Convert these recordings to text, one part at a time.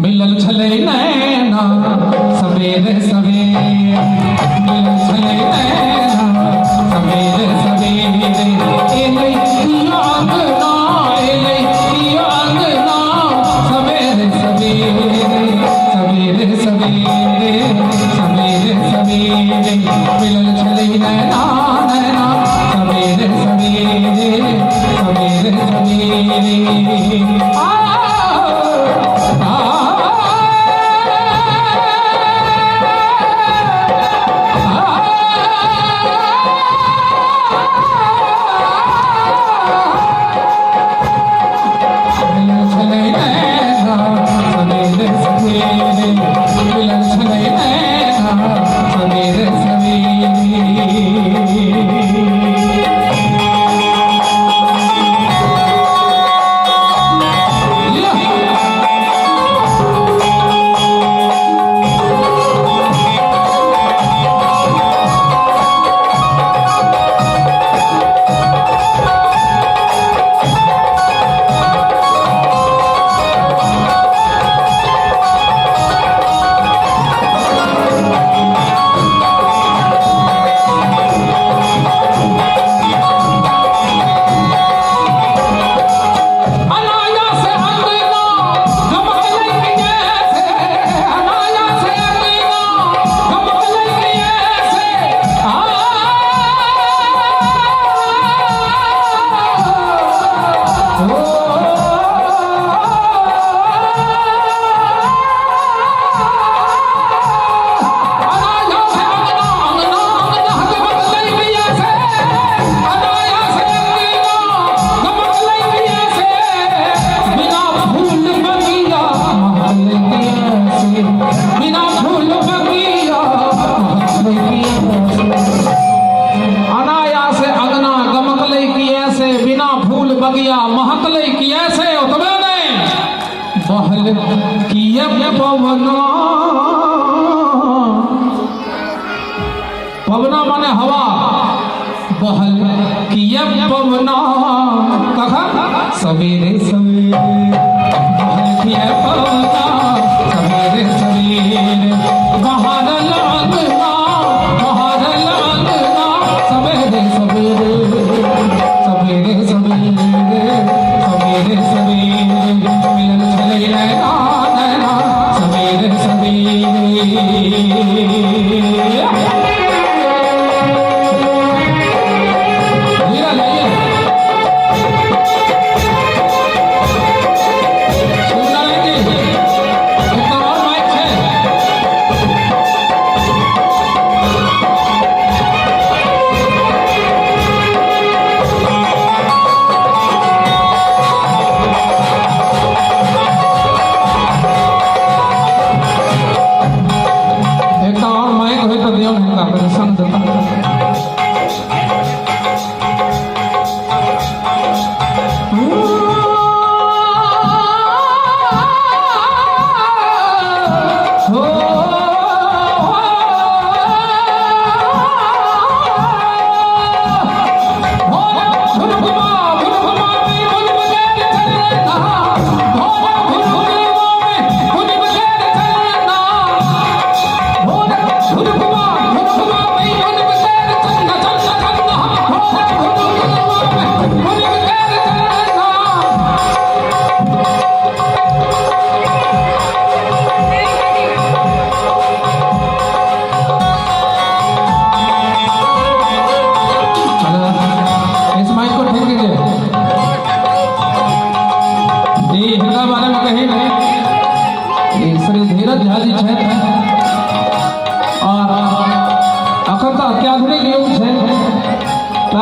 मिलल छले नैना सवेरे सवेरे, मिलल छले नैना सवेरे सवेरे, एले पिया अंगना, एले पिया अंगना सवेरे सवेरे, सवेरे सवेरे, सवेरे सवेरे, मिलल छले नैना नैना सवेरे सवेरे, सवेरे सवेरे। बगिया महकले की ऐसे उतबे ने बहल किए पवना, पवना माने हवा, बहल किए पवना कहा सवेरे सवेरे, बहल किए पवना सवेरे सवेरे, बाहर लगना, बाहर लगना सवेरे सवेरे, सवेरे सवेरे, सवेरे सवेरे, मिलन छले नैना नैना सवेरे सवेरे। लीला लाइए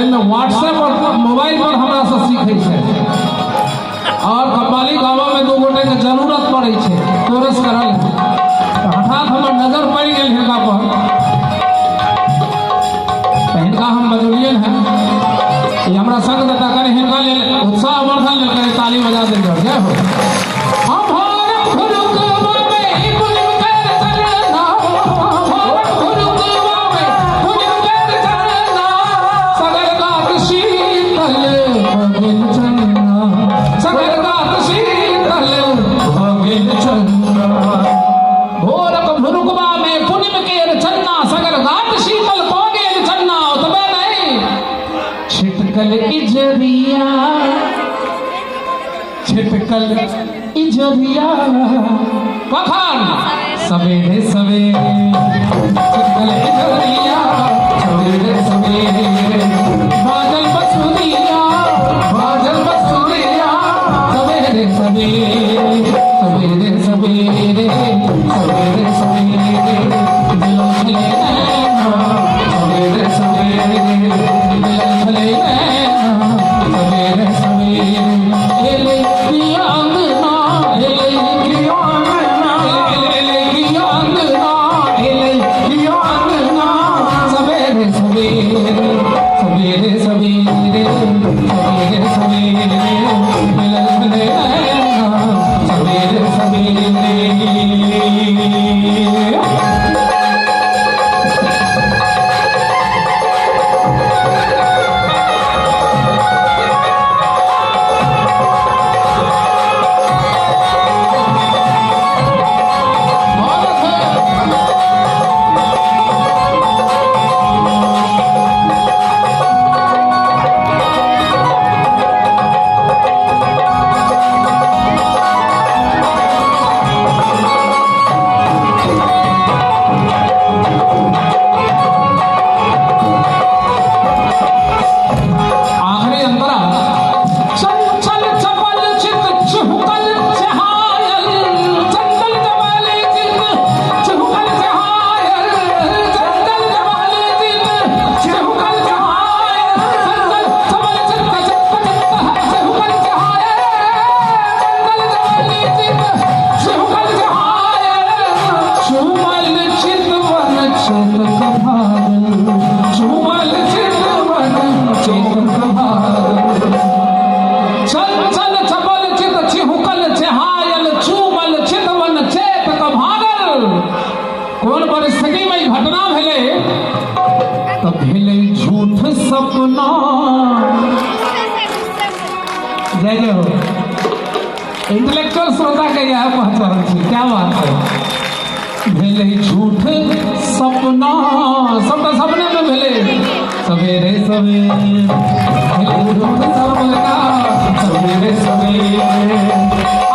में व्हाट्सएप और मोबाइल पर हमरा से सीखे छे और कव्वाली गावा में दो गोटे के जरूरत पड़े छे कोरस करल तो हठात हमर नजर पड़ गेल हिनका पर तो हिनका हम बजौलियन है कि हमरा संग देता करे हिनका लेल उत्साह वर्धन लेल करे ताली बजा देल जाओ जय हो हम भारत गुरुकुवा में पुलिम कर चलना भारत गुरुकुवा में पुलिम कर चलना सगर गात शीतल भगिन चलना सगर गात शीतल भगिन चलना भोरक भुरुकुवा में पुलिम केर चलना सगर गात शीतल भगिन चलना तबे नहीं छिटकल इजरिया छिटकल इजरिया कखन सवेरे सवेरे छिटकल इजरिया सवेरे सवेरे बादल बसुरिया सवेरे सवेरे सवेरे सवेरे सवेरे सवेरे दिलों खिले नैना सवेरे सवेरे दिलों खिले नैना सवेरे सवेरे एले की आंगना एले की आंगना एले की आंगना एले की आंगना सवेरे सवेरे सवेरे सवेरे सवेरे सवेरे दिलों खिले नैना सवेरे सवेरे कौन परिस्थिति में ई घटना भेले तो भेले झूठ सपना जय जय हो इंटेलेक्चुअल श्रोता के यह पहचान थी क्या बात है भेले झूठ सपना सबका सपने में भेले सवेरे सवेरे झूठ सपना सवेरे सवेरे